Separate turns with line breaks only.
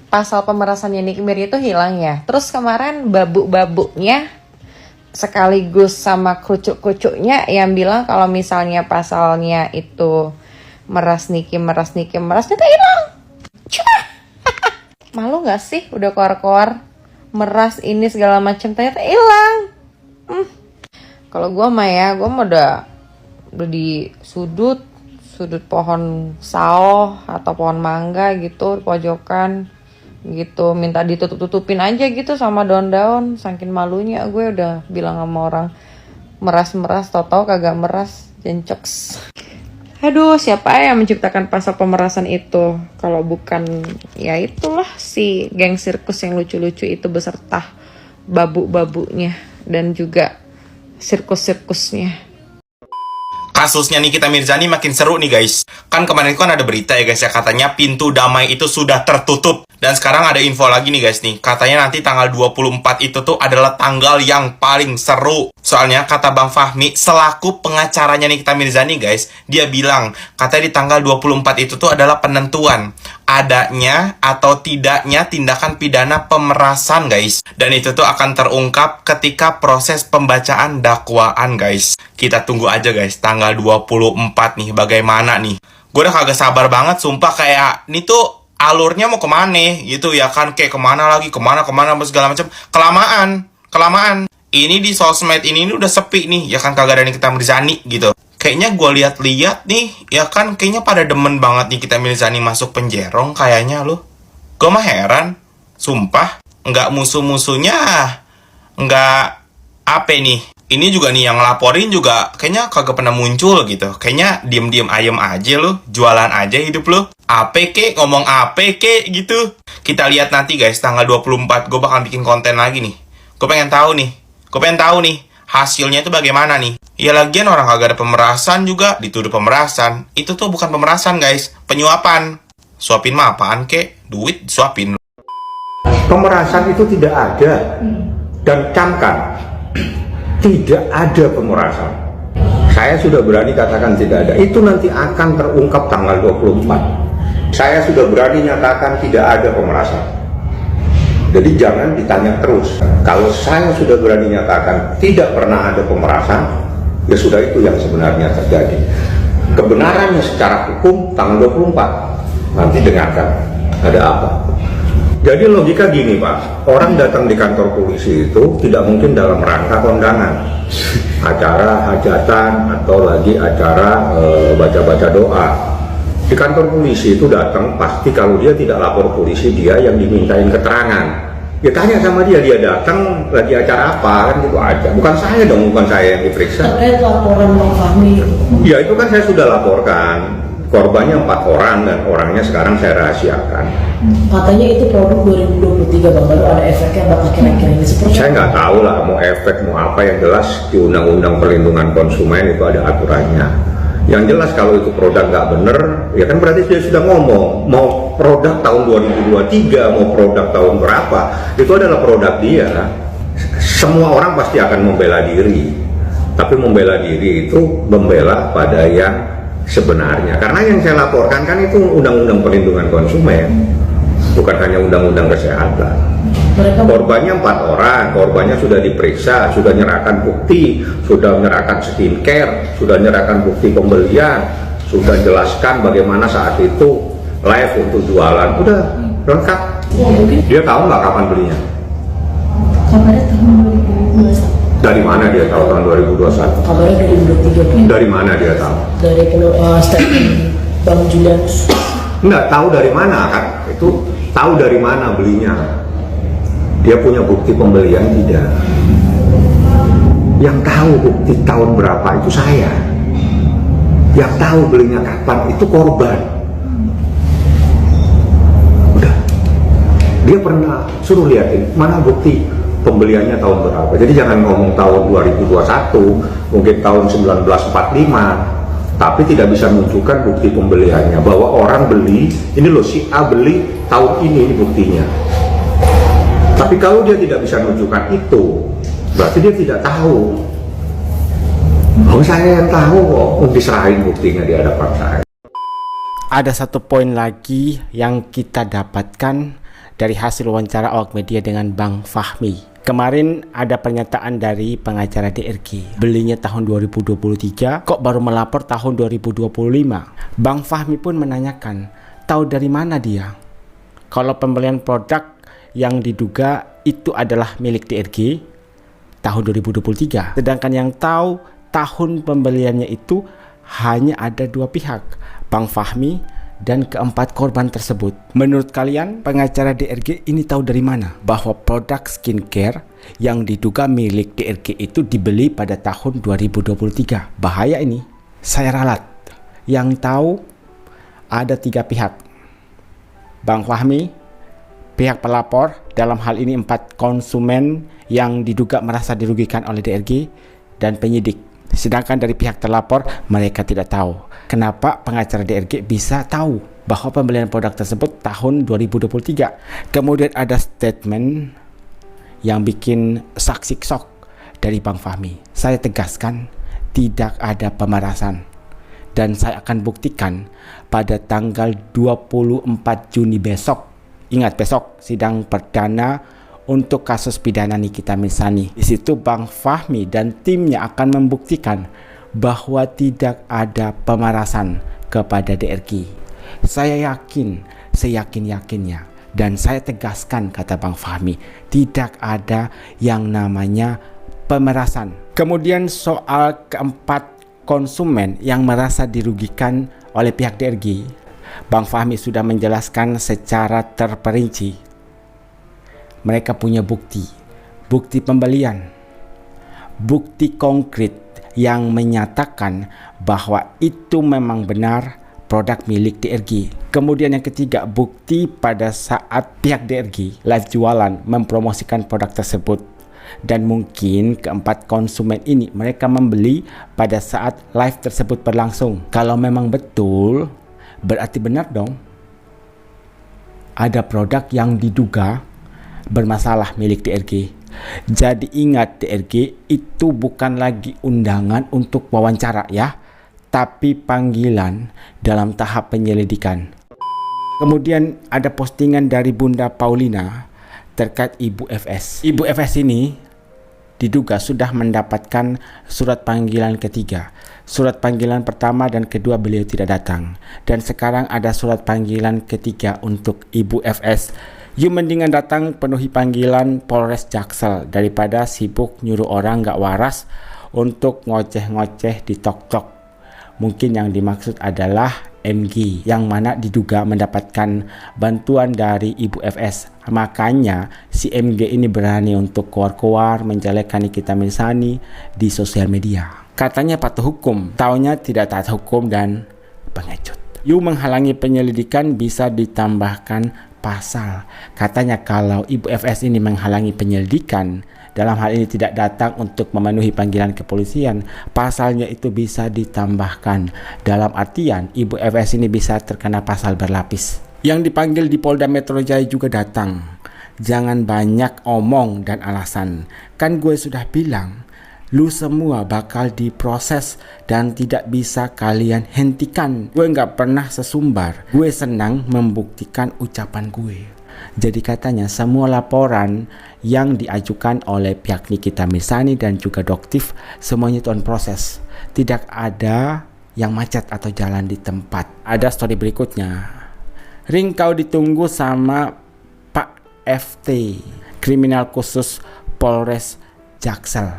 Pasal pemerasannya Nicky Mirja itu hilang ya. Terus kemarin babuk-babuknya sekaligus sama kucuk-kucuknya yang bilang kalau misalnya pasalnya itu meras Nicky, ternyata hilang. Malu gak sih udah koar-koar meras ini segala macam ternyata hilang. Kalau gue mah ya, gue mah udah di sudut pohon sao atau pohon mangga gitu, pojokan gitu, minta ditutup-tutupin aja gitu sama daun-daun. Saking malunya gue udah bilang sama orang meras-meras, tau-tau kagak meras, jencoks. Aduh, siapa yang menciptakan pasal pemerasan itu kalau bukan ya itulah si geng sirkus yang lucu-lucu itu beserta babuk-babuknya dan juga sirkus-sirkusnya.
Kasusnya Nikita Mirzani makin seru nih guys. Kan kemarin kan ada berita ya guys ya, katanya pintu damai itu sudah tertutup. Dan sekarang ada info lagi nih guys nih, katanya nanti tanggal 24 itu tuh adalah tanggal yang paling seru. Soalnya kata Bang Fahmi selaku pengacaranya Nikita Mirzani guys, dia bilang katanya di tanggal 24 itu tuh adalah penentuan adanya atau tidaknya tindakan pidana pemerasan guys. Dan itu tuh akan terungkap ketika proses pembacaan dakwaan guys. Kita tunggu aja guys tanggal 24 nih bagaimana nih. Gue udah kagak sabar banget sumpah, kayak nih tuh alurnya mau kemana gitu ya kan, kayak kemana segala macam, kelamaan ini di sosmed ini udah sepi nih ya kan, kagak ada Nikita Mirzani gitu. Kayaknya gue lihat nih ya kan, kayaknya pada demen banget nih Nikita Mirzani masuk penjerong kayaknya loh. Gue mah heran sumpah, nggak musuh-musuhnya, nggak apa nih. Ini juga nih yang ngelaporin juga kayaknya kagak pernah muncul gitu. Kayaknya diem-diem ayem aja lo, jualan aja hidup lo. APK, ngomong APK gitu. Kita lihat nanti guys, tanggal 24 gue bakal bikin konten lagi nih. Gue pengen tahu nih hasilnya itu bagaimana nih. Ya lagian orang kagak ada pemerasan juga dituduh pemerasan. Itu tuh bukan pemerasan guys, penyuapan. Suapin mah apaan kek? Duit suapin.
Pemerasan itu tidak ada. Dan camkan, tidak ada pemerasan. Saya sudah berani katakan tidak ada. Itu nanti akan terungkap tanggal 24. Saya sudah berani nyatakan tidak ada pemerasan. Jadi jangan ditanya terus. Kalau saya sudah berani nyatakan tidak pernah ada pemerasan, ya sudah, itu yang sebenarnya terjadi. Kebenarannya secara hukum tanggal 24. Nanti dengarkan ada apa. Jadi logika gini Pak, orang datang di kantor polisi itu tidak mungkin dalam rangka kondangan, acara hajatan atau lagi acara baca-baca doa. Di kantor polisi itu datang pasti kalau dia tidak lapor polisi, dia yang dimintain keterangan. Ya tanya sama dia datang lagi acara apa, kan gitu aja. Bukan saya dong, bukan saya yang diperiksa.
Terkait laporan Bang Fahmi.
Ya itu kan saya sudah laporkan. Korbannya 4 orang dan orangnya sekarang saya rahasiakan.
Katanya itu produk 2023 Bang, baru ada efeknya bakal kira-kira ini seperti
saya nggak tahu lah mau efek mau apa, yang jelas di Undang-Undang Perlindungan Konsumen itu ada aturannya. Yang jelas kalau itu produk nggak bener, ya kan berarti dia sudah ngomong mau produk tahun 2023, mau produk tahun berapa, itu adalah produk dia. Semua orang pasti akan membela diri, tapi membela diri itu membela pada yang sebenarnya. Karena yang saya laporkan kan itu Undang-Undang Perlindungan Konsumen, bukan hanya Undang-Undang Kesehatan. Korbannya 4 orang, korbannya sudah diperiksa, sudah menyerahkan bukti, sudah menyerahkan skincare, sudah menyerahkan bukti pembelian, sudah jelaskan bagaimana saat itu live untuk jualan, udah lengkap. Dia tahu nggak kapan belinya?
Kabarnya tahun 2021.
Dari mana dia tahu tahun 2021?
Kabarnya 2023.
Dari mana dia tahu?
Dari statement Bang Julianus.
Nggak tahu dari mana kan? Itu tahu dari mana belinya? Dia punya bukti pembelian tidak? Yang tahu bukti tahun berapa itu saya. Yang tahu belinya kapan itu korban. Udah. Dia pernah suruh liatin mana bukti pembeliannya tahun berapa. Jadi jangan ngomong tahun 2021, mungkin tahun 1945, tapi tidak bisa menunjukkan bukti pembeliannya bahwa orang beli, ini loh si A beli tahun ini buktinya. Tapi kalau dia tidak bisa menunjukkan itu, berarti dia tidak tahu. Oh, saya yang tahu kok, diserahin buktinya di hadapan saya.
Ada satu poin lagi yang kita dapatkan dari hasil wawancara awak media dengan Bang Fahmi. Kemarin ada pernyataan dari pengacara DRG. Belinya tahun 2023, kok baru melapor tahun 2025. Bang Fahmi pun menanyakan, tahu dari mana dia kalau pembelian produk yang diduga itu adalah milik DRG tahun 2023. Sedangkan yang tahu tahun pembeliannya itu hanya ada dua pihak, Bang Fahmi dan keempat korban tersebut. Menurut kalian, pengacara DRG ini tahu dari mana bahwa produk skincare yang diduga milik DRG itu dibeli pada tahun 2023? Bahaya ini. Saya ralat. Yang tahu ada tiga pihak. Bang Fahmi, pihak pelapor, dalam hal ini 4 konsumen yang diduga merasa dirugikan oleh DRG, dan penyidik. Sedangkan dari pihak terlapor, mereka tidak tahu. Kenapa pengacara DRG bisa tahu bahwa pembelian produk tersebut tahun 2023? Kemudian ada statement yang bikin saksi shock dari Bang Fahmi. Saya tegaskan, tidak ada pemerasan. Dan saya akan buktikan pada tanggal 24 Juni besok. Ingat, besok sidang perdana untuk kasus pidana Nikita Mirzani. Di situ Bang Fahmi dan timnya akan membuktikan bahwa tidak ada pemerasan kepada DRG. Saya yakin, seyakin-yakinnya, dan saya tegaskan, kata Bang Fahmi, tidak ada yang namanya pemerasan. Kemudian soal keempat konsumen yang merasa dirugikan oleh pihak DRG, Bang Fahmi sudah menjelaskan secara terperinci. Mereka punya bukti pembelian, bukti konkret yang menyatakan bahwa itu memang benar produk milik DRG. Kemudian yang ketiga, bukti pada saat pihak DRG live jualan mempromosikan produk tersebut. Dan mungkin keempat konsumen ini mereka membeli pada saat live tersebut berlangsung. Kalau memang betul, berarti benar dong. Ada produk yang diduga bermasalah milik DRG. Jadi ingat, DRG itu bukan lagi undangan untuk wawancara ya, tapi panggilan dalam tahap penyelidikan. Kemudian ada postingan dari Bunda Paulina terkait Ibu FS. Ibu FS ini diduga sudah mendapatkan surat panggilan ketiga. Surat panggilan pertama dan kedua beliau tidak datang, dan sekarang ada surat panggilan ketiga untuk Ibu FS. You mendingan datang penuhi panggilan Polres Jaksel daripada sibuk nyuruh orang gak waras untuk ngoceh-ngoceh di tok-tok. Mungkin yang dimaksud adalah MG yang mana diduga mendapatkan bantuan dari Ibu FS. Makanya si MG ini berani untuk keluar-keluar menjelekkan Nikita Mirzani di sosial media. Katanya patuh hukum, taunya tidak taat hukum dan pengecut. You menghalangi penyelidikan bisa ditambahkan pasal. Katanya kalau Ibu FS ini menghalangi penyelidikan, dalam hal ini tidak datang untuk memenuhi panggilan kepolisian, pasalnya itu bisa ditambahkan. Dalam artian Ibu FS ini bisa terkena pasal berlapis. Yang dipanggil di Polda Metro Jaya juga datang. Jangan banyak omong dan alasan. Kan gue sudah bilang, lu semua bakal diproses dan tidak bisa kalian hentikan. Gue gak pernah sesumbar. Gue senang membuktikan ucapan gue. Jadi katanya semua laporan yang diajukan oleh pihak Nikita Mirzani dan juga Doktif semuanya itu on proses. Tidak ada yang macet atau jalan di tempat. Ada story berikutnya. Ring kau ditunggu sama Pak FT, kriminal khusus Polres Jaksel.